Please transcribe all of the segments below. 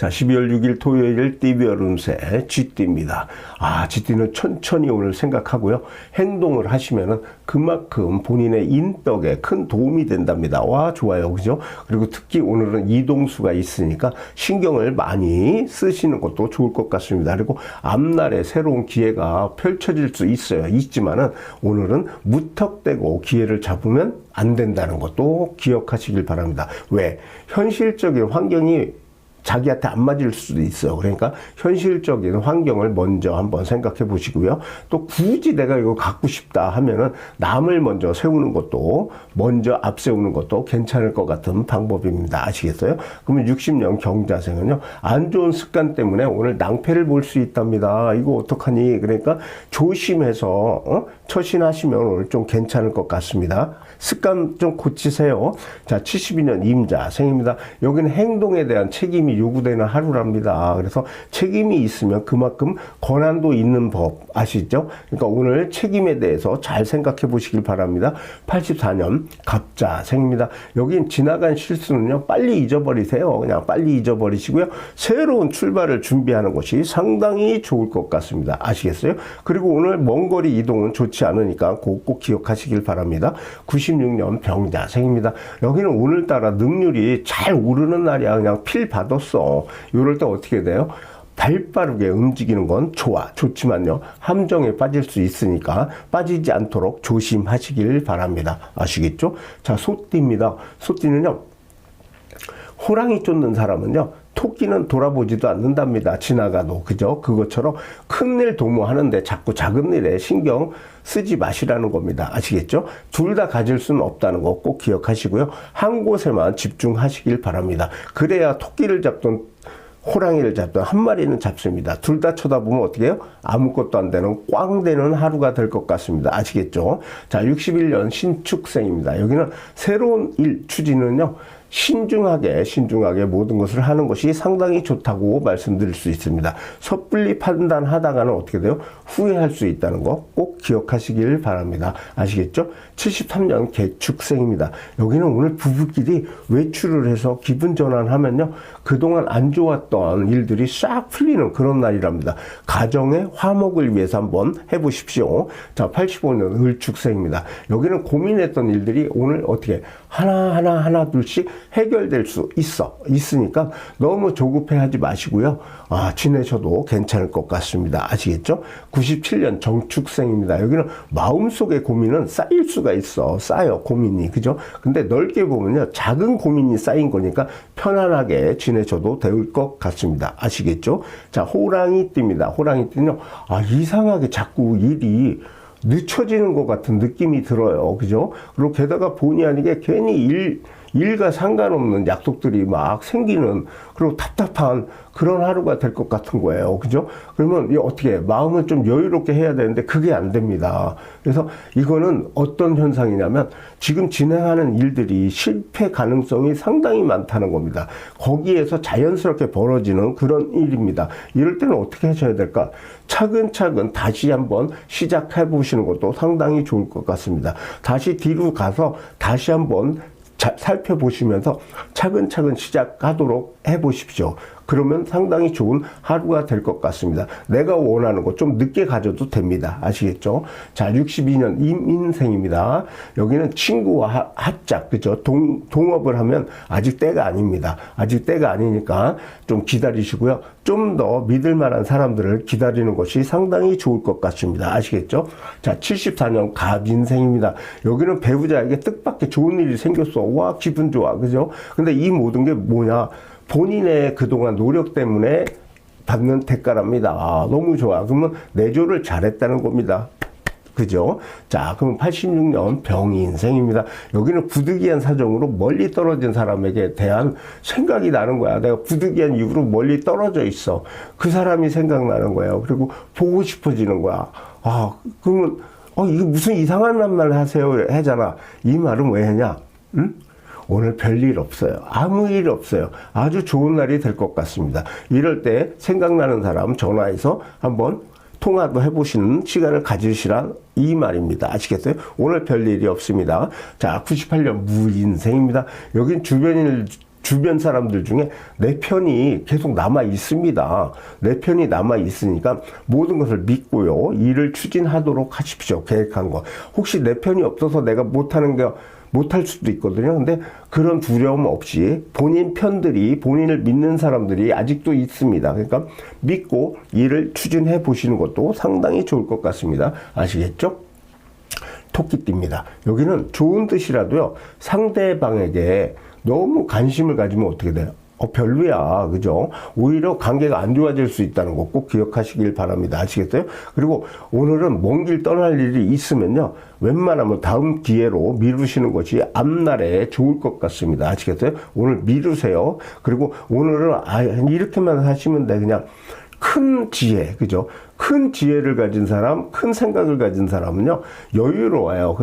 자, 12월 6일 토요일 띠별 운세 쥐띠입니다. 쥐띠는 천천히 오늘 생각하고요. 행동을 하시면은 그만큼 본인의 인덕에 큰 도움이 된답니다. 와, 좋아요. 그죠? 그리고 특히 오늘은 이동수가 있으니까 신경을 많이 쓰시는 것도 좋을 것 같습니다. 그리고 앞날에 새로운 기회가 펼쳐질 수 있어요. 있지만은 오늘은 무턱대고 기회를 잡으면 안 된다는 것도 기억하시길 바랍니다. 왜? 현실적인 환경이 자기한테 안 맞을 수도 있어요. 그러니까 현실적인 환경을 먼저 한번 생각해 보시고요. 또 굳이 내가 이거 갖고 싶다 하면은 남을 먼저 세우는 것도, 먼저 앞세우는 것도 괜찮을 것 같은 방법입니다. 아시겠어요? 그러면 60년 경자생은요, 안 좋은 습관 때문에 오늘 낭패를 볼 수 있답니다. 이거 어떡하니? 그러니까 조심해서 처신하시면 오늘 좀 괜찮을 것 같습니다. 습관 좀 고치세요. 자, 72년 임자생입니다. 여기는 행동에 대한 책임이 요구되는 하루랍니다. 그래서 책임이 있으면 그만큼 권한도 있는 법 아시죠? 그러니까 오늘 책임에 대해서 잘 생각해 보시길 바랍니다. 84년 갑자생입니다. 여긴 지나간 실수는요, 빨리 잊어버리세요. 그냥 빨리 잊어버리시고요. 새로운 출발을 준비하는 것이 상당히 좋을 것 같습니다. 아시겠어요? 그리고 오늘 먼 거리 이동은 좋지 않으니까 꼭 기억하시길 바랍니다. 96년 병자생입니다. 여기는 오늘따라 능률이 잘 오르는 날이야. 그냥 필 받았어. 이럴 때 어떻게 돼요? 발빠르게 움직이는 건 좋지만요. 함정에 빠질 수 있으니까 빠지지 않도록 조심하시길 바랍니다. 아시겠죠? 자, 소띠입니다. 소띠는요, 호랑이 쫓는 사람은요, 토끼는 돌아보지도 않는답니다. 지나가도. 그죠? 그것처럼 큰일 도모하는데 자꾸 작은 일에 신경 쓰지 마시라는 겁니다. 아시겠죠? 둘 다 가질 수는 없다는 거 꼭 기억하시고요. 한 곳에만 집중하시길 바랍니다. 그래야 토끼를 잡던 호랑이를 잡던 한 마리는 잡습니다. 둘 다 쳐다보면 어떻게 해요? 아무것도 안 되는 꽝 되는 하루가 될 것 같습니다. 아시겠죠? 자, 61년 신축생입니다. 여기는 새로운 일 추진은요, 신중하게 모든 것을 하는 것이 상당히 좋다고 말씀드릴 수 있습니다. 섣불리 판단하다가는 어떻게 돼요? 후회할 수 있다는 거 꼭 기억하시길 바랍니다. 아시겠죠? 73년 개축생입니다. 여기는 오늘 부부끼리 외출을 해서 기분 전환하면요, 그동안 안 좋았던 일들이 싹 풀리는 그런 날이랍니다. 가정의 화목을 위해서 한번 해보십시오. 자, 85년 을축생입니다. 여기는 고민했던 일들이 오늘 어떻게 하나 둘씩 해결될 수 있으니까 너무 조급해하지 마시고요. 지내셔도 괜찮을 것 같습니다. 아시겠죠? 97년 정축생입니다. 여기는 마음속의 고민은 쌓일 수가 쌓여 고민이. 그죠? 근데 넓게 보면요, 작은 고민이 쌓인 거니까 편안하게 지내셔도 될 것 같습니다. 아시겠죠? 자, 호랑이띠입니다. 호랑이띠는요, 이상하게 자꾸 일이 늦춰지는 것 같은 느낌이 들어요. 그죠? 그리고 게다가 본의 아니게 괜히 일과 상관없는 약속들이 막 생기는, 그리고 답답한 그런 하루가 될 것 같은 거예요. 그죠? 그러면 어떻게 마음을 좀 여유롭게 해야 되는데 그게 안 됩니다. 그래서 이거는 어떤 현상이냐면 지금 진행하는 일들이 실패 가능성이 상당히 많다는 겁니다. 거기에서 자연스럽게 벌어지는 그런 일입니다. 이럴 때는 어떻게 하셔야 될까? 차근차근 다시 한번 시작해 보시는 것도 상당히 좋을 것 같습니다. 다시 뒤로 가서 다시 한번 살펴보시면서 차근차근 시작하도록 해보십시오. 그러면 상당히 좋은 하루가 될 것 같습니다. 내가 원하는 거 좀 늦게 가져도 됩니다. 아시겠죠? 자, 62년 임인생입니다. 여기는 친구와 합작, 그죠? 동업을 하면 아직 때가 아닙니다. 아직 때가 아니니까 좀 기다리시고요. 좀 더 믿을 만한 사람들을 기다리는 것이 상당히 좋을 것 같습니다. 아시겠죠? 자, 74년 갑인생입니다. 여기는 배우자에게 뜻밖의 좋은 일이 생겼어. 와, 기분 좋아. 그죠? 근데 이 모든 게 뭐냐? 본인의 그동안 노력 때문에 받는 대가랍니다. 너무 좋아. 그러면 내조를 잘했다는 겁니다. 그죠? 자, 그럼 86년 병인생입니다. 여기는 부득이한 사정으로 멀리 떨어진 사람에게 대한 생각이 나는 거야. 내가 부득이한 이유로 멀리 떨어져 있어. 그 사람이 생각나는 거예요. 그리고 보고 싶어지는 거야. 그러면 이거 무슨 이상한 말 하잖아. 이 말은 왜 하냐? 응? 오늘 별일 없어요. 아무 일 없어요. 아주 좋은 날이 될 것 같습니다. 이럴 때 생각나는 사람 전화해서 한번 통화도 해보시는 시간을 가지시란 이 말입니다. 아시겠어요? 오늘 별일이 없습니다. 자, 98년 무인생입니다. 여긴 주변일 주변 사람들 중에 내 편이 계속 남아 있습니다. 내 편이 남아 있으니까 모든 것을 믿고요. 일을 추진하도록 하십시오. 계획한 거. 혹시 내 편이 없어서 내가 못할 수도 있거든요. 근데 그런 두려움 없이 본인 편들이, 본인을 믿는 사람들이 아직도 있습니다. 그러니까 믿고 일을 추진해 보시는 것도 상당히 좋을 것 같습니다. 아시겠죠? 토끼띠입니다. 여기는 좋은 뜻이라도요, 상대방에게 너무 관심을 가지면 어떻게 돼요? 별로야. 그죠? 오히려 관계가 안 좋아질 수 있다는 거 꼭 기억하시길 바랍니다. 아시겠어요? 그리고 오늘은 먼 길 떠날 일이 있으면요, 웬만하면 다음 기회로 미루시는 것이 앞날에 좋을 것 같습니다. 아시겠어요? 오늘 미루세요. 그리고 오늘은 이렇게만 하시면 돼. 그냥 큰 지혜, 그죠? 큰 지혜를 가진 사람, 큰 생각을 가진 사람은요, 여유로워요.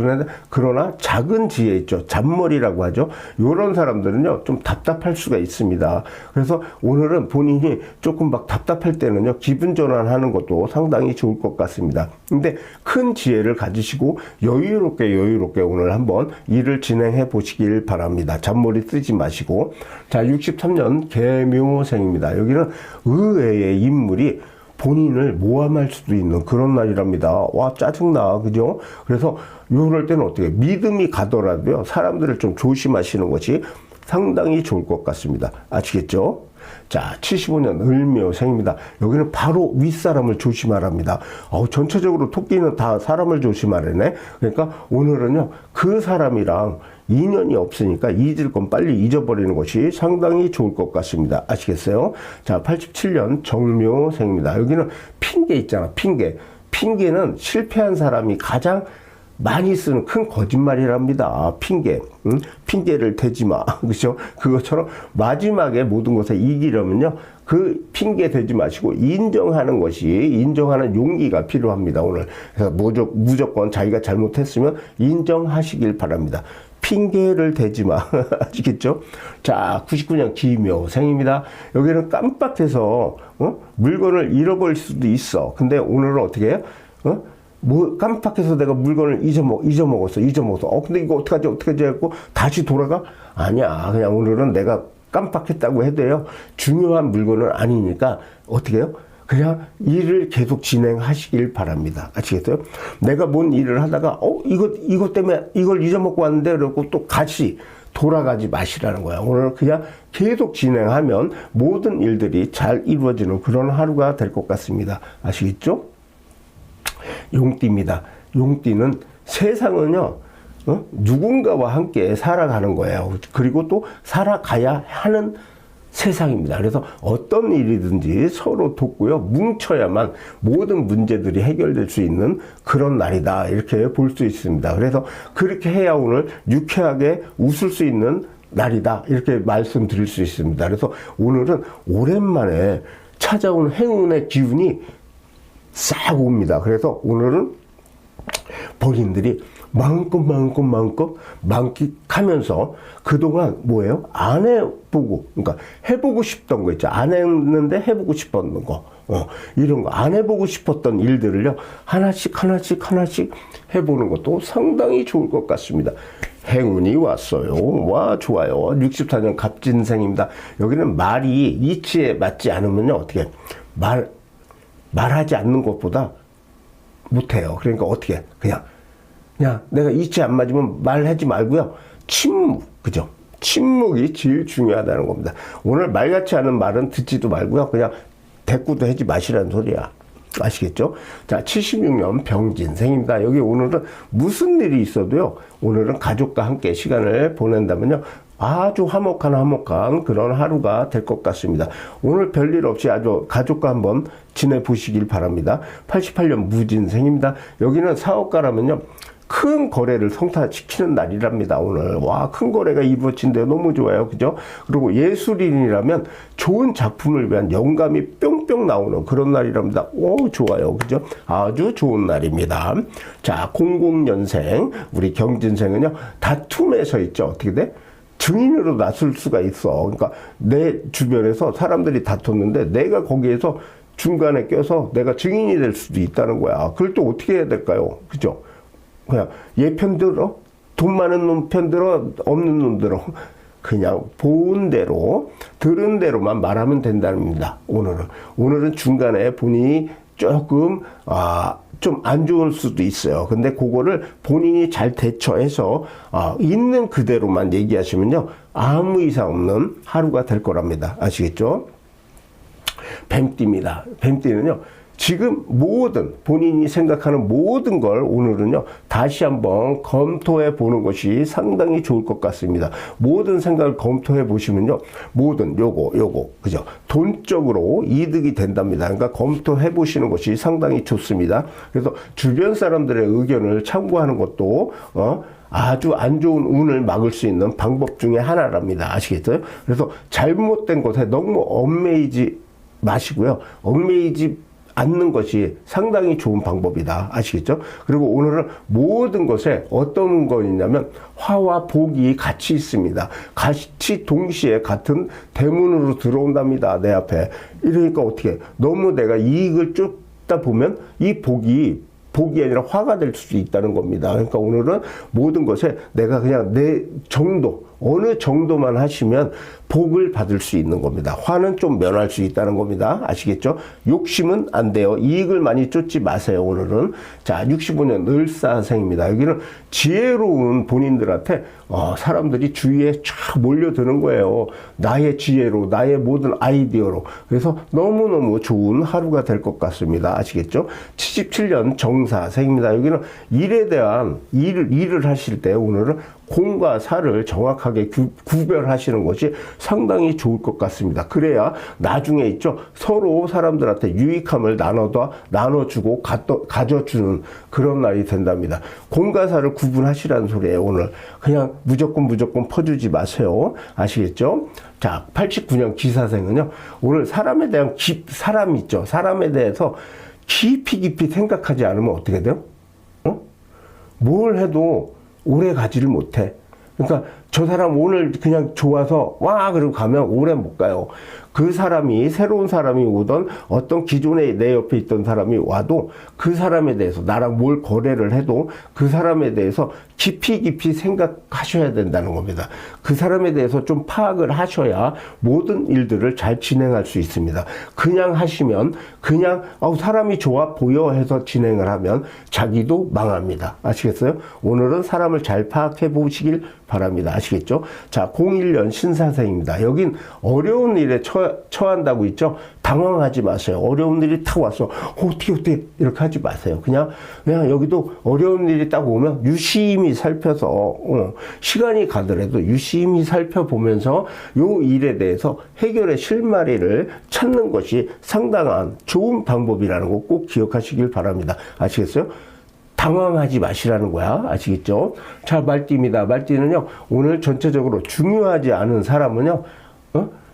그러나 작은 지혜 있죠. 잔머리라고 하죠. 이런 사람들은요, 좀 답답할 수가 있습니다. 그래서 오늘은 본인이 조금 막 답답할 때는요, 기분 전환하는 것도 상당히 좋을 것 같습니다. 근데 큰 지혜를 가지시고 여유롭게 오늘 한번 일을 진행해 보시길 바랍니다. 잔머리 쓰지 마시고. 자, 63년 개묘생입니다. 여기는 의외의 인물이 본인을 모함할 수도 있는 그런 날이랍니다. 와, 짜증나. 그죠? 그래서 이럴 때는 어떻게, 믿음이 가더라도요, 사람들을 좀 조심하시는 것이 상당히 좋을 것 같습니다. 아시겠죠? 자, 75년 을묘생입니다. 여기는 바로 윗사람을 조심하랍니다. 전체적으로 토끼는 다 사람을 조심하라네. 그러니까 오늘은요, 그 사람이랑 인연이 없으니까 잊을 건 빨리 잊어버리는 것이 상당히 좋을 것 같습니다. 아시겠어요? 자, 87년 정묘생입니다. 여기는 핑계 있잖아, 핑계. 핑계는 실패한 사람이 가장 많이 쓰는 큰 거짓말이랍니다. 핑계. 핑계를 대지 마. 그죠? 그것처럼 마지막에 모든 것에 이기려면요, 그 핑계 대지 마시고 인정하는 용기가 필요합니다. 오늘. 그래서 무조건 자기가 잘못했으면 인정하시길 바랍니다. 핑계를 대지 마. 아시겠죠? 자, 99년 기묘생입니다. 여기는 깜빡해서 물건을 잃어버릴 수도 있어. 근데 오늘은 어떻게 해요? 깜빡해서 내가 물건을 잊어먹었어. 근데 이거 어떡하지 했고 다시 돌아가? 아니야. 그냥 오늘은 내가 깜빡했다고 해도요, 중요한 물건은 아니니까 어떻게 해요? 그냥 일을 계속 진행하시길 바랍니다. 아시겠어요? 내가 뭔 일을 하다가 이것 때문에 이걸 잊어먹고 왔는데, 그러고 또 같이 돌아가지 마시라는 거야. 오늘 그냥 계속 진행하면 모든 일들이 잘 이루어지는 그런 하루가 될 것 같습니다. 아시겠죠? 용띠입니다. 용띠는 세상은요, 누군가와 함께 살아가는 거예요. 그리고 또 살아가야 하는 세상입니다. 그래서 어떤 일이든지 서로 돕고요, 뭉쳐야만 모든 문제들이 해결될 수 있는 그런 날이다, 이렇게 볼 수 있습니다. 그래서 그렇게 해야 오늘 유쾌하게 웃을 수 있는 날이다, 이렇게 말씀드릴 수 있습니다. 그래서 오늘은 오랜만에 찾아온 행운의 기운이 싹 옵니다. 그래서 오늘은 본인들이 마음껏 만끽하면서 그동안 뭐예요? 안 해보고, 그러니까 해보고 싶던 거 있죠. 안 했는데 해보고 싶었던 거. 이런 거, 안 해보고 싶었던 일들을요, 하나씩 해보는 것도 상당히 좋을 것 같습니다. 행운이 왔어요. 와, 좋아요. 64년 갑진생입니다. 여기는 말이 이치에 맞지 않으면요, 어떻게, 말하지 않는 것보다 못해요. 그러니까 어떻게, 그냥 내가 이치 안 맞으면 말하지 말고요, 침묵. 그죠? 침묵이 제일 중요하다는 겁니다. 오늘 말 같지 않은 말은 듣지도 말고요, 그냥 대꾸도 하지 마시라는 소리야. 아시겠죠? 자, 76년 병진생입니다. 여기 오늘은 무슨 일이 있어도요, 오늘은 가족과 함께 시간을 보낸다면요, 아주 화목한 그런 하루가 될 것 같습니다. 오늘 별일 없이 아주 가족과 한번 지내보시길 바랍니다. 88년 무진생입니다. 여기는 사업가라면요, 큰 거래를 성사시키는 날이랍니다. 오늘. 와, 큰 거래가 이루어진대요. 너무 좋아요. 그죠? 그리고 예술인이라면 좋은 작품을 위한 영감이 뿅뿅 나오는 그런 날이랍니다. 오, 좋아요. 그죠? 아주 좋은 날입니다. 자, 00년생 우리 경진생은요, 다툼에서 있죠. 어떻게 돼? 증인으로 나설 수가 있어. 그러니까 내 주변에서 사람들이 다퉜는데 내가 거기에서 중간에 껴서 내가 증인이 될 수도 있다는 거야. 그걸 또 어떻게 해야 될까요? 그죠? 그냥 얘 편 들어? 돈 많은 놈 편 들어? 없는 놈 들어? 그냥 본 대로 들은 대로만 말하면 된답니다. 오늘은 중간에 본인이 조금 좀 안 좋을 수도 있어요. 근데 그거를 본인이 잘 대처해서 있는 그대로만 얘기하시면요, 아무 이상 없는 하루가 될 거랍니다. 아시겠죠? 뱀띠입니다. 뱀띠는요, 지금 본인이 생각하는 모든 걸 오늘은요, 다시 한번 검토해 보는 것이 상당히 좋을 것 같습니다. 모든 생각을 검토해 보시면요, 요거, 그죠? 돈적으로 이득이 된답니다. 그러니까 검토해 보시는 것이 상당히 좋습니다. 그래서 주변 사람들의 의견을 참고하는 것도, 아주 안 좋은 운을 막을 수 있는 방법 중에 하나랍니다. 아시겠어요? 그래서 잘못된 것에 너무 얽매이지 마시고요. 얽매이지 않는 것이 상당히 좋은 방법이다. 아시겠죠? 그리고 오늘은 모든 것에 어떤 거있냐면 화와 복이 같이 있습니다. 같이 동시에 같은 대문으로 들어온답니다. 내 앞에. 이러니까 어떻게, 너무 내가 이익을 쫓다 보면 이 복이 아니라 화가 될 수 있다는 겁니다. 그러니까 오늘은 모든 것에 내가 그냥 내 정도, 어느 정도만 하시면 복을 받을 수 있는 겁니다. 화는 좀 면할 수 있다는 겁니다. 아시겠죠? 욕심은 안 돼요. 이익을 많이 쫓지 마세요, 오늘은. 자, 65년 을사생입니다. 여기는 지혜로운 본인들한테 사람들이 주위에 쫙 몰려드는 거예요. 나의 지혜로, 나의 모든 아이디어로. 그래서 너무너무 좋은 하루가 될 것 같습니다. 아시겠죠? 77년 정사생입니다. 여기는 일에 대한 일을 하실 때 오늘은 공과 사를 정확하게 구별하시는 것이 상당히 좋을 것 같습니다. 그래야 나중에 있죠, 서로 사람들한테 유익함을 나눠주고 가져주는 그런 날이 된답니다. 공과 사를 구분하시라는 소리예요. 오늘 그냥 무조건 퍼주지 마세요. 아시겠죠? 자, 89년 기사생은요, 오늘 사람에 대한 사람 있죠, 사람에 대해서 깊이 생각하지 않으면 어떻게 돼요? 뭘 해도 오래 가지를 못해. 그러니까 저 사람 오늘 그냥 좋아서 그러고 가면 오래 못 가요. 그 사람이, 새로운 사람이 오던 어떤 기존에 내 옆에 있던 사람이 와도 그 사람에 대해서, 나랑 뭘 거래를 해도 그 사람에 대해서 깊이 생각하셔야 된다는 겁니다. 그 사람에 대해서 좀 파악을 하셔야 모든 일들을 잘 진행할 수 있습니다. 그냥 하시면, 사람이 좋아 보여 해서 진행을 하면 자기도 망합니다. 아시겠어요? 오늘은 사람을 잘 파악해 보시길 바랍니다. 아시겠죠? 자, 01년 신사생입니다. 여긴 어려운 일에 처한다고 있죠? 당황하지 마세요. 어려운 일이 탁 왔어. 어떻게 이렇게 하지 마세요. 그냥 여기도 어려운 일이 딱 오면 유심히 살펴서 시간이 가더라도 유심히 살펴보면서 요 일에 대해서 해결의 실마리를 찾는 것이 상당한 좋은 방법이라는 거 꼭 기억하시길 바랍니다. 아시겠어요? 당황하지 마시라는 거야. 아시겠죠? 자, 말띠입니다. 말띠는요, 오늘 전체적으로 중요하지 않은 사람은요,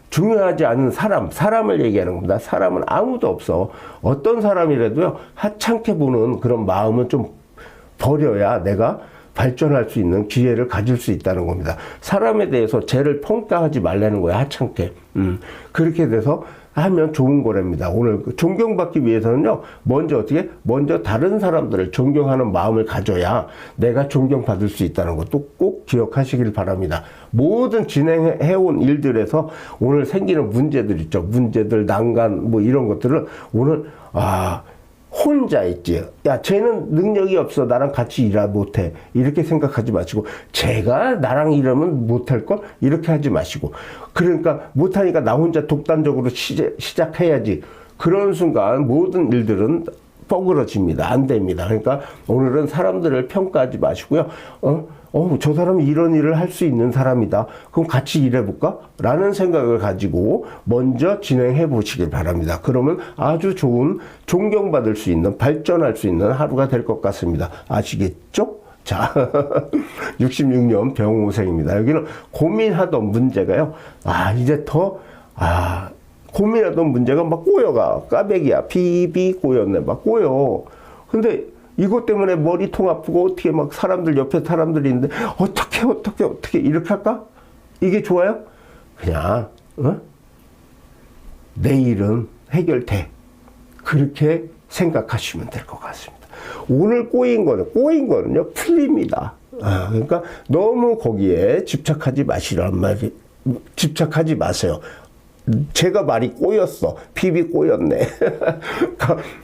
중요하지 않은 사람을 얘기하는 겁니다. 사람은 아무도 없어. 어떤 사람이라도요, 하찮게 보는 그런 마음은 좀 버려야 내가 발전할 수 있는 기회를 가질 수 있다는 겁니다. 사람에 대해서 쟤를 평가하지 말라는 거야, 하찮게. 그렇게 돼서 하면 좋은 거랍니다. 오늘 존경받기 위해서는요, 먼저 다른 사람들을 존경하는 마음을 가져야 내가 존경받을 수 있다는 것도 꼭 기억하시길 바랍니다. 모든 진행해온 일들에서 오늘 생기는 문제들 있죠. 문제들, 난간, 이런 것들을 오늘, 혼자 있지. 야, 쟤는 능력이 없어. 나랑 같이 일을 못해. 이렇게 생각하지 마시고, 쟤가 나랑 일하면 못할걸? 이렇게 하지 마시고. 그러니까 못하니까 나 혼자 독단적으로 시작해야지. 그런 순간 모든 일들은 뻐그러집니다. 안 됩니다. 그러니까 오늘은 사람들을 평가하지 마시고요. 저 사람이 이런 일을 할 수 있는 사람이다. 그럼 같이 일해볼까? 라는 생각을 가지고 먼저 진행해 보시길 바랍니다. 그러면 아주 좋은, 존경받을 수 있는, 발전할 수 있는 하루가 될 것 같습니다. 아시겠죠? 자, 66년 병호생입니다. 여기는 고민하던 문제가요, 이제 고민하던 문제가 막 꼬여가. 까베기야. 비비 꼬였네. 막 꼬여. 근데 이것 때문에 머리통 아프고 어떻게 막 옆에 사람들이 있는데 어떻게 이렇게 할까? 이게 좋아요? 그냥 내일은 해결돼. 그렇게 생각하시면 될 것 같습니다. 오늘 꼬인 거는요, 풀립니다. 그러니까 너무 거기에 집착하지 마시란 집착하지 마세요. 제가 말이 꼬였어. 피비 꼬였네.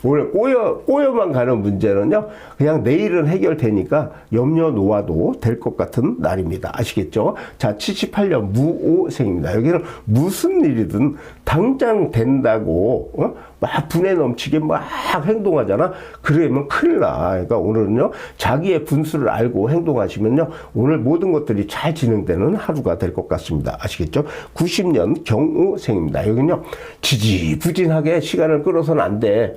오늘 꼬여만 가는 문제는요, 그냥 내일은 해결되니까 염려 놓아도 될 것 같은 날입니다. 아시겠죠? 자, 78년 무오생입니다. 여기는 무슨 일이든 당장 된다고, 막 분에 넘치게 막 행동하잖아. 그러면 큰일 나. 그러니까 오늘은요, 자기의 분수를 알고 행동하시면요, 오늘 모든 것들이 잘 진행되는 하루가 될 것 같습니다. 아시겠죠? 90년 경우생입니다. 여기는요, 지지부진하게 시간을 끌어서는 안 돼.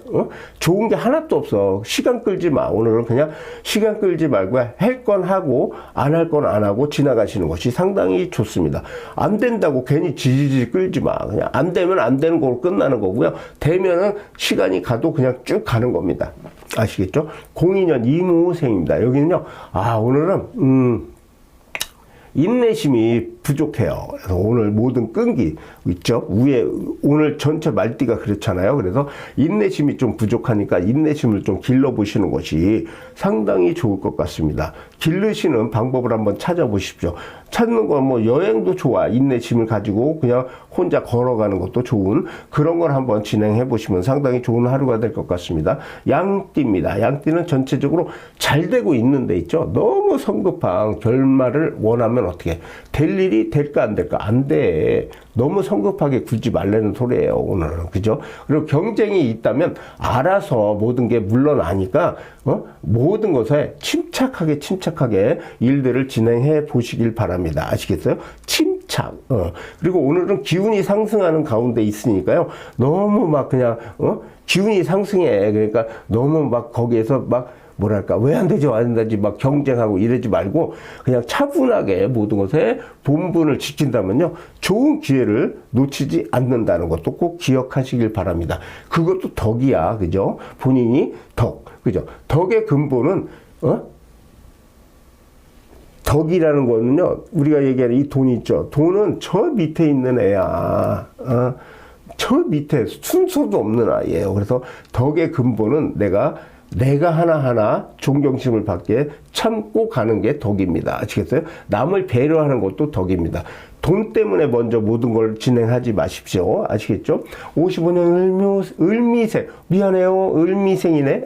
좋은 게 하나도 없어. 시간 끌지 마. 오늘은 그냥 시간 끌지 말고 할 건 하고 안 할 건 안 하고 지나가시는 것이 상당히 좋습니다. 안 된다고 괜히 지지지 끌지 마. 그냥 안 되면 안 되는 거로 끝나는 거고요. 되면은 시간이 가도 그냥 쭉 가는 겁니다. 아시겠죠? 02년 이무생입니다. 여기는요, 오늘은 인내심이 부족해요. 그래서 오늘 모든 끈기 있죠? 위에 오늘 전체 말띠가 그렇잖아요. 그래서 인내심이 좀 부족하니까 인내심을 좀 길러보시는 것이 상당히 좋을 것 같습니다. 기르시는 방법을 한번 찾아보십시오. 찾는 건 뭐 여행도 좋아. 인내심을 가지고 그냥 혼자 걸어가는 것도 좋은 그런 걸 한번 진행해 보시면 상당히 좋은 하루가 될 것 같습니다. 양띠입니다. 양띠는 전체적으로 잘 되고 있는 데 있죠. 너무 성급한 결말을 원하면 어떻게 될 일이 될까 안 될까? 안 돼. 너무 성급하게 굴지 말라는 소리예요, 오늘은. 그죠? 그리고 경쟁이 있다면 알아서 모든 게 물러나니까 모든 것에 침착하게 일들을 진행해 보시길 바랍니다. 아시겠어요? 침착. 그리고 오늘은 기운이 상승하는 가운데 있으니까요. 너무 막 그냥 기운이 상승해. 그러니까 너무 막 거기에서 막 뭐랄까, 왜 안 되지, 안 되지, 막 경쟁하고 이러지 말고, 그냥 차분하게 모든 것에 본분을 지킨다면요, 좋은 기회를 놓치지 않는다는 것도 꼭 기억하시길 바랍니다. 그것도 덕이야, 그죠? 본인이 덕, 그죠? 덕의 근본은, 덕이라는 거는요, 우리가 얘기하는 이 돈 있죠? 돈은 저 밑에 있는 애야. 저 밑에 순서도 없는 아이예요. 그래서 덕의 근본은 내가 하나하나 존경심을 받게 참고 가는 게 덕입니다. 아시겠어요? 남을 배려하는 것도 덕입니다. 돈 때문에 먼저 모든 걸 진행하지 마십시오. 아시겠죠? 55년 을미생. 미안해요. 을미생이네.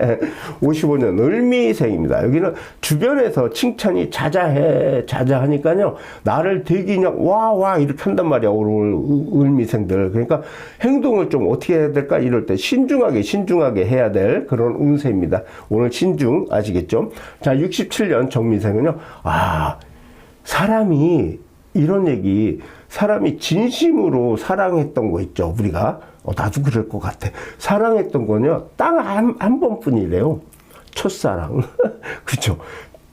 55년 을미생입니다. 여기는 주변에서 칭찬이 자자하니까요. 나를 되게 그냥 와 이렇게 한단 말이야. 오늘 을미생들. 그러니까 행동을 좀 어떻게 해야 될까? 이럴 때 신중하게 해야 될 그런 운세입니다. 오늘 신중 아시겠죠? 자, 67년 정미생은요. 사람이 이런 얘기, 사람이 진심으로 사랑했던 거 있죠, 우리가. 나도 그럴 것 같아. 사랑했던 거는요, 딱 한 번뿐이래요. 첫사랑. 그죠?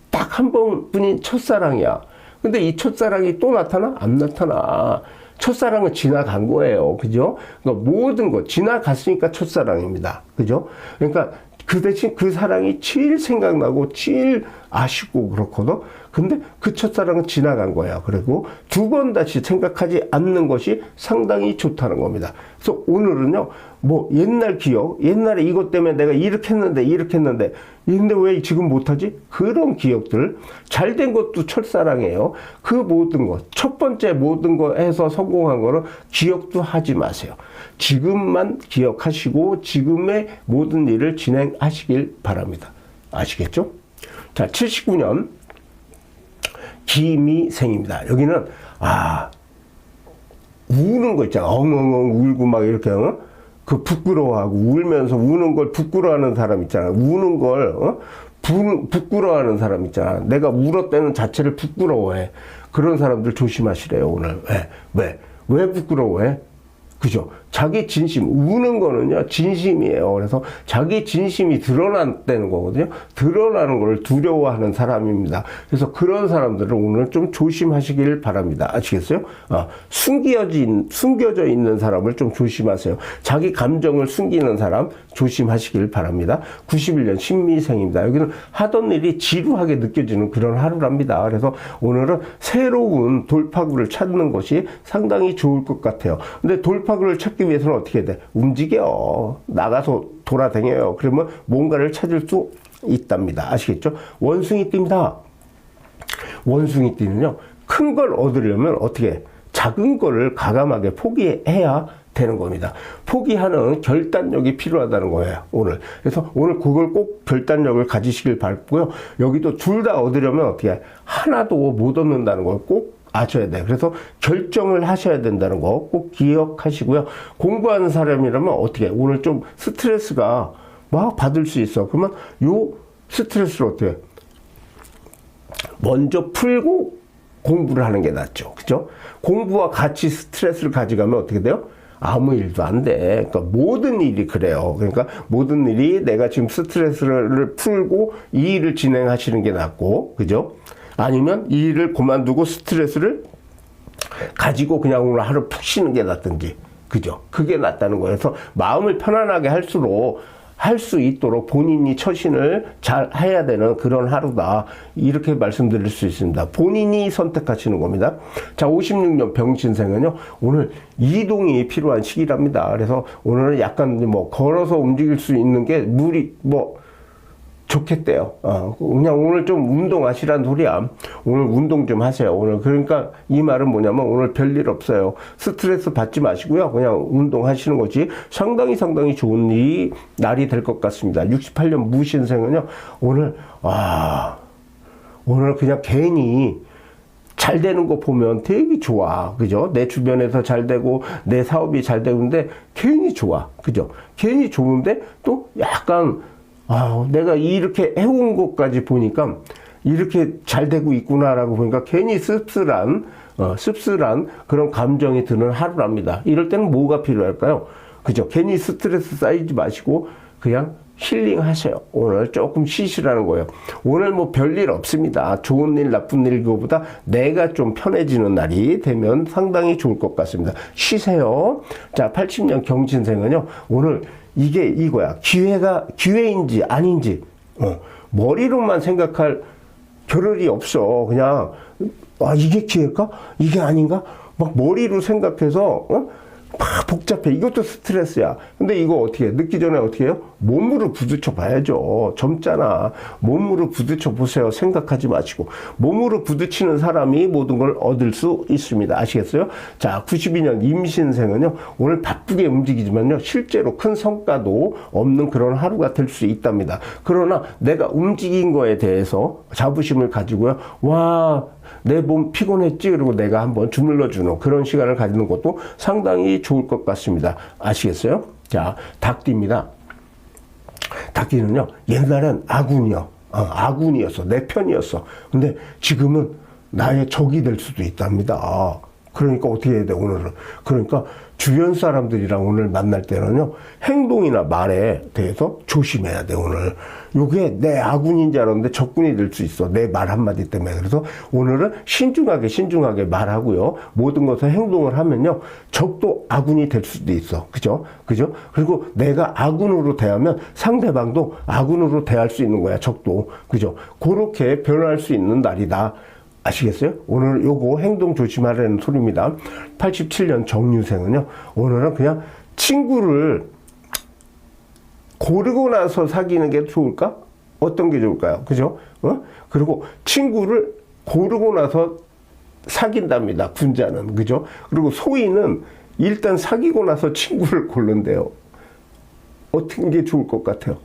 딱 한 번뿐인 첫사랑이야. 근데 이 첫사랑이 또 나타나? 안 나타나. 첫사랑은 지나간 거예요. 그죠? 그러니까 모든 거 지나갔으니까 첫사랑입니다. 그죠? 그러니까 그 대신 그 사랑이 제일 생각나고 제일 아쉽고 그렇거든. 근데 그 첫사랑은 지나간 거야. 그리고 두 번 다시 생각하지 않는 것이 상당히 좋다는 겁니다. 그래서 오늘은요, 뭐 옛날 기억, 옛날에 이것 때문에 내가 이렇게 했는데 근데 왜 지금 못하지? 그런 기억들, 잘된 것도 첫사랑이에요. 그 모든 것, 첫 번째 모든 거 해서 성공한 거는 기억도 하지 마세요. 지금만 기억하시고 지금의 모든 일을 진행하시길 바랍니다. 아시겠죠? 자, 79년 기미생입니다. 여기는 우는 거 있잖아. 엉엉엉 울고 막 이렇게 그 부끄러워하고 울면서 우는 걸 부끄러워하는 사람 있잖아. 우는 걸 부끄러워하는 사람 있잖아. 내가 울었다는 자체를 부끄러워해. 그런 사람들 조심하시래요, 오늘. 왜 부끄러워해? 그죠? 자기 진심, 우는 거는요, 진심이에요. 그래서 자기 진심이 드러났다는 거거든요. 드러나는 걸 두려워하는 사람입니다. 그래서 그런 사람들은 오늘 좀 조심하시길 바랍니다. 아시겠어요? 숨겨져 있는 사람을 좀 조심하세요. 자기 감정을 숨기는 사람 조심하시길 바랍니다. 91년 신미생입니다. 여기는 하던 일이 지루하게 느껴지는 그런 하루랍니다. 그래서 오늘은 새로운 돌파구를 찾는 것이 상당히 좋을 것 같아요. 근데 돌파구를 찾기 위해서는 어떻게 돼? 움직여. 나가서 돌아다녀요. 그러면 뭔가를 찾을 수 있답니다. 아시겠죠? 원숭이띠입니다. 원숭이띠는요, 큰 걸 얻으려면 어떻게? 작은 거를 과감하게 포기해야 되는 겁니다. 포기하는 결단력이 필요하다는 거예요, 오늘. 그래서 오늘 그걸 꼭 결단력을 가지시길 바라고요. 여기도 둘 다 얻으려면 어떻게 해? 하나도 못 얻는다는 걸 꼭 아셔야 돼요. 그래서 결정을 하셔야 된다는 거 꼭 기억하시고요. 공부하는 사람이라면 어떻게 해? 오늘 좀 스트레스가 막 받을 수 있어. 그러면 요 스트레스를 어떻게 해? 먼저 풀고 공부를 하는 게 낫죠. 그죠? 공부와 같이 스트레스를 가져가면 어떻게 돼요? 아무 일도 안 돼. 그러니까 모든 일이 그래요. 그러니까 모든 일이 내가 지금 스트레스를 풀고 이 일을 진행하시는 게 낫고, 그죠? 아니면 이 일을 그만두고 스트레스를 가지고 그냥 오늘 하루 푹 쉬는 게 낫든지, 그죠? 그게 낫다는 거예요. 그래서 마음을 편안하게 할수록 할 수 있도록 본인이 처신을 잘 해야 되는 그런 하루다. 이렇게 말씀드릴 수 있습니다. 본인이 선택하시는 겁니다. 자, 56년 병신생은요, 오늘 이동이 필요한 시기랍니다. 그래서 오늘은 약간 뭐 걸어서 움직일 수 있는 게 물이 뭐 좋겠대요. 그냥 오늘 좀 운동하시란 소리야. 오늘 운동 좀 하세요. 오늘. 그러니까 이 말은 뭐냐면 오늘 별일 없어요. 스트레스 받지 마시고요. 그냥 운동하시는 거지. 상당히 좋은 날이 될 것 같습니다. 68년 무신생은요. 오늘 오늘 그냥 괜히 잘 되는 거 보면 되게 좋아. 그죠? 내 주변에서 잘 되고 내 사업이 잘 되는데 괜히 좋아. 그죠? 괜히 좋은데 또 약간 내가 이렇게 해온 것까지 보니까 이렇게 잘 되고 있구나라고 보니까 괜히 씁쓸한 그런 감정이 드는 하루랍니다. 이럴 때는 뭐가 필요할까요? 그죠? 괜히 스트레스 쌓이지 마시고 그냥 힐링 하세요. 오늘 조금 쉬시라는 거예요. 오늘 뭐 별일 없습니다. 좋은 일, 나쁜 일, 그거보다 내가 좀 편해지는 날이 되면 상당히 좋을 것 같습니다. 쉬세요. 자, 80년 경신생은요, 오늘 이게 이거야. 기회인지 아닌지, 머리로만 생각할 겨를이 없어. 그냥, 이게 기회일까? 이게 아닌가? 막 머리로 생각해서, 막 복잡해. 이것도 스트레스야. 근데 이거 어떻게 해? 늦기 전에 어떻게 해요? 몸으로 부딪혀 봐야죠. 젊잖아. 몸으로 부딪혀 보세요. 생각하지 마시고. 몸으로 부딪히는 사람이 모든 걸 얻을 수 있습니다. 아시겠어요? 자, 92년 임신생은요, 오늘 바쁘게 움직이지만요, 실제로 큰 성과도 없는 그런 하루가 될 수 있답니다. 그러나 내가 움직인 거에 대해서 자부심을 가지고요, 내 몸 피곤했지? 그리고 내가 한번 주물러주는 그런 시간을 가지는 것도 상당히 좋을 것 같습니다. 아시겠어요? 자, 닭띠입니다. 닭띠는요, 옛날엔 아군이었어. 내 편이었어. 근데 지금은 나의 적이 될 수도 있답니다. 그러니까 어떻게 해야 돼, 오늘은? 그러니까 주변 사람들이랑 오늘 만날 때는요, 행동이나 말에 대해서 조심해야 돼, 오늘. 요게 내 아군인 줄 알았는데 적군이 될 수 있어. 내 말 한마디 때문에. 그래서 오늘은 신중하게 말하고요. 모든 것을 행동을 하면요, 적도 아군이 될 수도 있어. 그죠? 그리고 내가 아군으로 대하면 상대방도 아군으로 대할 수 있는 거야, 적도. 그죠? 그렇게 변할 수 있는 날이다. 아시겠어요? 오늘 요거 행동 조심하라는 소리입니다. 87년 정유생은요, 오늘은 그냥 친구를 고르고 나서 사귀는 게 좋을까? 어떤 게 좋을까요? 그죠? 그리고 친구를 고르고 나서 사귄답니다. 군자는. 그죠? 그리고 소인은 일단 사귀고 나서 친구를 고른대요. 어떤 게 좋을 것 같아요?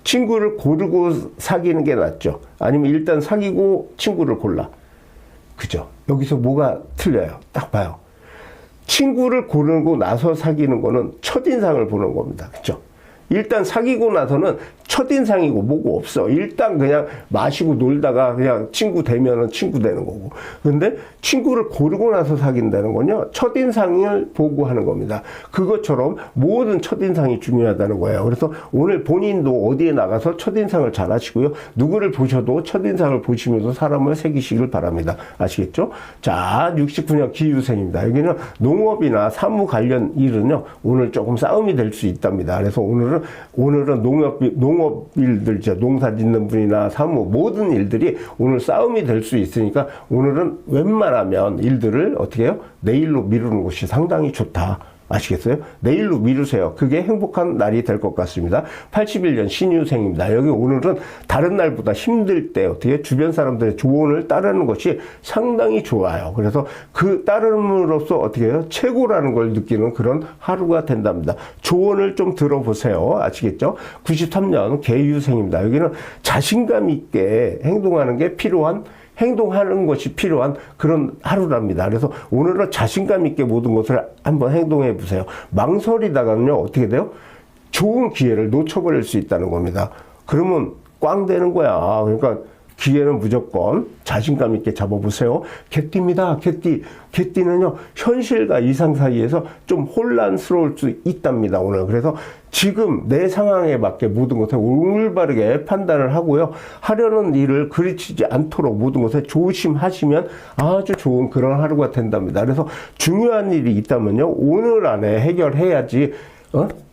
친구를 고르고 사귀는 게 낫죠. 아니면 일단 사귀고 친구를 골라. 그죠? 여기서 뭐가 틀려요? 딱 봐요. 친구를 고르고 나서 사귀는 거는 첫인상을 보는 겁니다. 그죠? 일단 사귀고 나서는 첫인상이고 뭐고 없어. 일단 그냥 마시고 놀다가 그냥 친구 되면은 친구 되는 거고. 근데 친구를 고르고 나서 사귄다는 건요, 첫인상을 보고 하는 겁니다. 그것처럼 모든 첫인상이 중요하다는 거예요. 그래서 오늘 본인도 어디에 나가서 첫인상을 잘 하시고요. 누구를 보셔도 첫인상을 보시면서 사람을 새기시길 바랍니다. 아시겠죠? 자, 69년 기유생입니다. 여기는 농업이나 사무 관련 일은요, 오늘 조금 싸움이 될 수 있답니다. 그래서 오늘은 농업 일들, 농사 짓는 분이나 사무, 모든 일들이 오늘 싸움이 될 수 있으니까 오늘은 웬만하면 일들을 어떻게 해요? 내일로 미루는 것이 상당히 좋다. 아시겠어요? 내일로 미루세요. 그게 행복한 날이 될 것 같습니다. 81년 신유생입니다. 여기 오늘은 다른 날보다 힘들 때 어떻게 주변 사람들의 조언을 따르는 것이 상당히 좋아요. 그래서 그 따름으로써 어떻게 해요? 최고라는 걸 느끼는 그런 하루가 된답니다. 조언을 좀 들어보세요. 아시겠죠? 93년 개유생입니다. 여기는 자신감 있게 행동하는 게 필요한 행동하는 것이 필요한 그런 하루랍니다. 그래서 오늘은 자신감 있게 모든 것을 한번 행동해 보세요. 망설이다가는요, 어떻게 돼요? 좋은 기회를 놓쳐버릴 수 있다는 겁니다. 그러면 꽝 되는 거야. 그러니까 기회는 무조건 자신감 있게 잡아보세요. 개띠입니다. 개띠. 개띠는요, 현실과 이상 사이에서 좀 혼란스러울 수 있답니다, 오늘. 그래서 지금 내 상황에 맞게 모든 것을 올바르게 판단을 하고요. 하려는 일을 그르치지 않도록 모든 것에 조심하시면 아주 좋은 그런 하루가 된답니다. 그래서 중요한 일이 있다면요, 오늘 안에 해결해야지,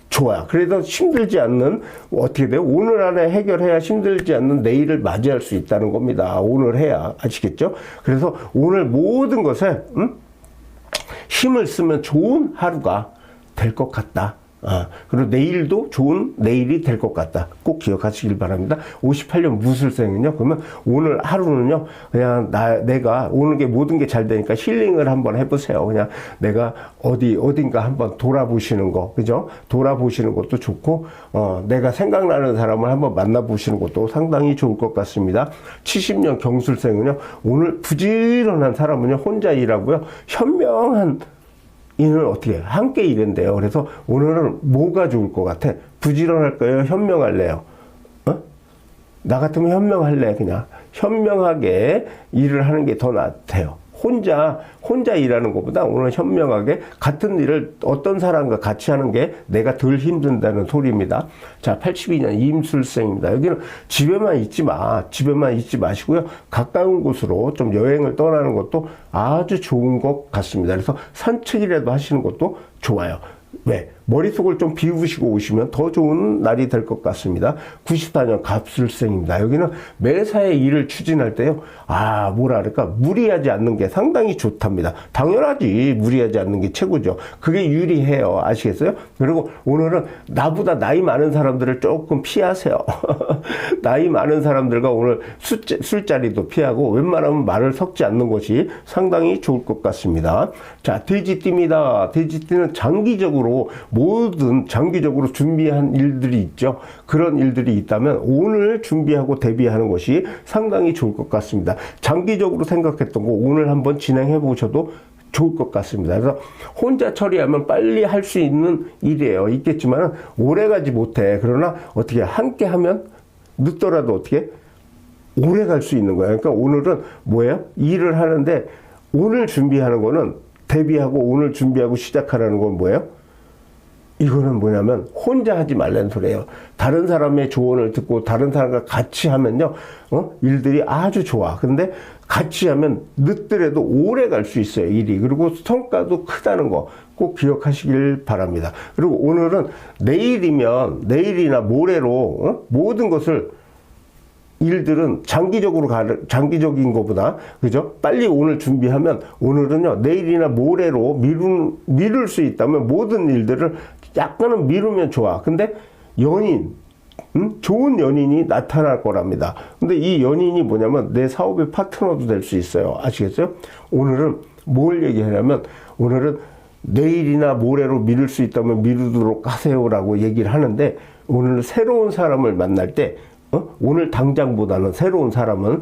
좋아요. 그래서 힘들지 않는, 어떻게 돼요? 오늘 안에 해결해야 힘들지 않는 내일을 맞이할 수 있다는 겁니다. 오늘 해야. 아시겠죠? 그래서 오늘 모든 것에, 힘을 쓰면 좋은 하루가 될 것 같다. 그리고 내일도 좋은 내일이 될 것 같다. 꼭 기억하시길 바랍니다. 58년 무술생은요, 그러면 오늘 하루는요, 그냥 내가 오늘 게 모든 게 잘 되니까 힐링을 한번 해보세요. 그냥 내가 어딘가 한번 돌아보시는 거, 그죠? 돌아보시는 것도 좋고, 내가 생각나는 사람을 한번 만나보시는 것도 상당히 좋을 것 같습니다. 70년 경술생은요, 오늘 부지런한 사람은요, 혼자 일하고요, 현명한 이는 어떻게 함께 일한대요. 그래서 오늘은 뭐가 좋을 것 같아? 부지런할까요? 현명할래요? 나 같으면 현명할래. 그냥 현명하게 일을 하는 게 더 낫대요. 혼자 일하는 것보다 오늘 현명하게 같은 일을 어떤 사람과 같이 하는 게 내가 덜 힘든다는 소리입니다. 자, 82년 임술생입니다. 여기는 집에만 있지 마시고요. 가까운 곳으로 좀 여행을 떠나는 것도 아주 좋은 것 같습니다. 그래서 산책이라도 하시는 것도 좋아요. 왜? 머릿속을 좀 비우시고 오시면 더 좋은 날이 될 것 같습니다. 94년 갑술생입니다. 여기는 매사에 일을 추진할 때요, 뭐랄까, 무리하지 않는 게 상당히 좋답니다. 당연하지, 무리하지 않는 게 최고죠. 그게 유리해요. 아시겠어요? 그리고 오늘은 나보다 나이 많은 사람들을 조금 피하세요. 나이 많은 사람들과 오늘 술자리도 피하고 웬만하면 말을 섞지 않는 것이 상당히 좋을 것 같습니다. 자, 돼지띠입니다. 돼지띠는 장기적으로 장기적으로 준비한 일들이 있죠. 그런 일들이 있다면 오늘 준비하고 대비하는 것이 상당히 좋을 것 같습니다. 장기적으로 생각했던 거 오늘 한번 진행해 보셔도 좋을 것 같습니다. 그래서 혼자 처리하면 빨리 할 수 있는 일이에요. 있겠지만 오래 가지 못해. 그러나 어떻게 함께 하면 늦더라도 어떻게 오래 갈 수 있는 거예요. 그러니까 오늘은 뭐예요? 일을 하는데 오늘 준비하는 거는 대비하고 오늘 준비하고 시작하라는 건 뭐예요? 이거는 뭐냐면 혼자 하지 말라는 소리예요. 다른 사람의 조언을 듣고 다른 사람과 같이 하면요, 일들이 아주 좋아. 근데 같이 하면 늦더라도 오래 갈 수 있어요, 일이. 그리고 성과도 크다는 거 꼭 기억하시길 바랍니다. 그리고 오늘은 내일이나 모레로 모든 것을 일들은 장기적인 것보다, 그죠? 빨리 오늘 준비하면 오늘은요, 내일이나 모레로 미룰 수 있다면 모든 일들을 약간은 미루면 좋아. 근데 좋은 연인이 나타날 거랍니다. 근데 이 연인이 뭐냐면 내 사업의 파트너도 될 수 있어요. 아시겠어요? 오늘은 뭘 얘기하냐면 오늘은 내일이나 모레로 미룰 수 있다면 미루도록 하세요라고 얘기를 하는데 오늘 새로운 사람을 만날 때 오늘 당장보다는 새로운 사람은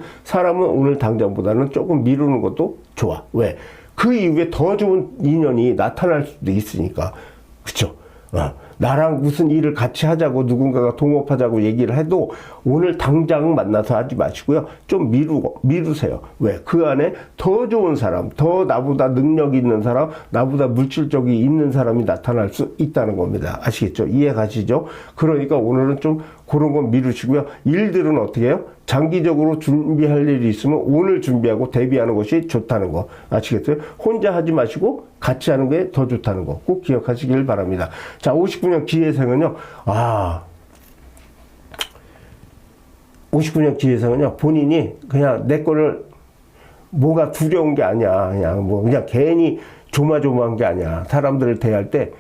오늘 당장보다는 조금 미루는 것도 좋아. 왜? 그 이후에 더 좋은 인연이 나타날 수도 있으니까. 그쵸? 나랑 무슨 일을 같이 하자고 누군가가 동업하자고 얘기를 해도 오늘 당장 만나서 하지 마시고요. 좀 미루세요. 왜? 그 안에 더 좋은 사람, 더 나보다 능력 있는 사람, 나보다 물질적이 있는 사람이 나타날 수 있다는 겁니다. 아시겠죠? 이해 가시죠? 그러니까 오늘은 좀 그런 건 미루시고요. 일들은 어떻게 해요? 장기적으로 준비할 일이 있으면 오늘 준비하고 대비하는 것이 좋다는 거. 아시겠어요? 혼자 하지 마시고 같이 하는 게 더 좋다는 거. 꼭 기억하시길 바랍니다. 자, 59년 기해생은요. 59년 기해생은요. 본인이 그냥 내 거를 뭐가 두려운 게 아니야. 그냥 괜히 조마조마한 게 아니야. 사람들을 대할 때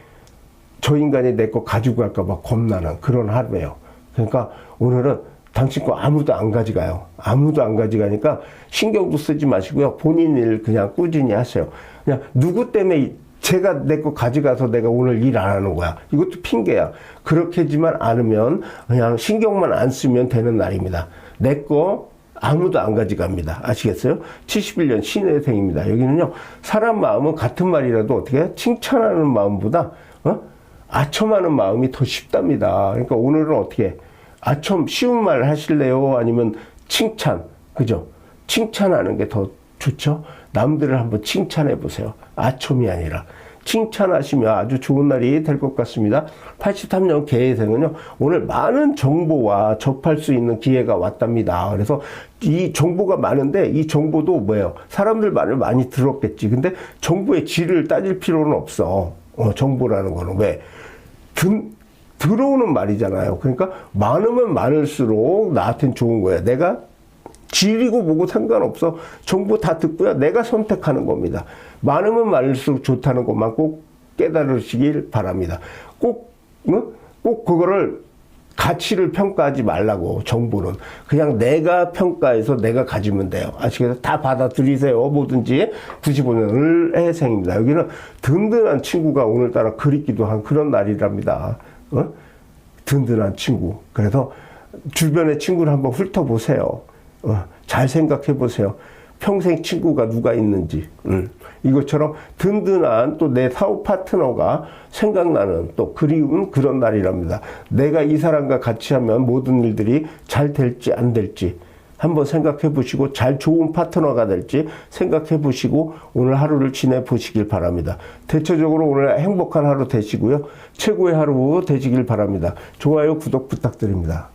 저 인간이 내 거 가지고 갈까 봐 겁나는 그런 하루예요. 그러니까 오늘은 당신 거 아무도 안 가져가요. 아무도 안 가져가니까 신경도 쓰지 마시고요. 본인 일 그냥 꾸준히 하세요. 그냥 누구 때문에 제가 내 거 가져가서 내가 오늘 일 안 하는 거야. 이것도 핑계야. 그렇게지만 않으면 그냥 신경만 안 쓰면 되는 날입니다. 내 거 아무도 안 가져갑니다. 아시겠어요? 71년 신해생입니다. 여기는요, 사람 마음은 같은 말이라도 어떻게 해? 칭찬하는 마음보다 아첨하는 마음이 더 쉽답니다. 그러니까 오늘은 어떻게 해? 아첨 쉬운 말 하실래요? 아니면 칭찬, 그죠? 칭찬하는 게 더 좋죠? 남들을 한번 칭찬해 보세요. 아첨이 아니라. 칭찬하시면 아주 좋은 날이 될 것 같습니다. 83년 개해생은요, 오늘 많은 정보와 접할 수 있는 기회가 왔답니다. 그래서 이 정보가 많은데 이 정보도 뭐예요? 사람들 말을 많이 들었겠지. 근데 정보의 질을 따질 필요는 없어. 정보라는 거는 왜? 들어오는 말이잖아요. 그러니까 많으면 많을수록 나한테는 좋은 거야. 내가 질이고 뭐고 상관없어. 정보 다 듣고요. 내가 선택하는 겁니다. 많으면 많을수록 좋다는 것만 꼭 깨달으시길 바랍니다. 꼭 그거를 가치를 평가하지 말라고, 정보는. 그냥 내가 평가해서 내가 가지면 돼요. 아시겠어요? 다 받아들이세요. 뭐든지. 95년 을해생입니다. 여기는 든든한 친구가 오늘따라 그립기도 한 그런 날이랍니다. 든든한 친구. 그래서 주변의 친구를 한번 훑어보세요. 잘 생각해 보세요. 평생 친구가 누가 있는지. 이것처럼 든든한 또 내 사업 파트너가 생각나는 또 그리운 그런 날이랍니다. 내가 이 사람과 같이 하면 모든 일들이 잘 될지 안 될지 한번 생각해 보시고, 잘 좋은 파트너가 될지 생각해 보시고 오늘 하루를 지내 보시길 바랍니다. 대체적으로 오늘 행복한 하루 되시고요. 최고의 하루 되시길 바랍니다. 좋아요, 구독 부탁드립니다.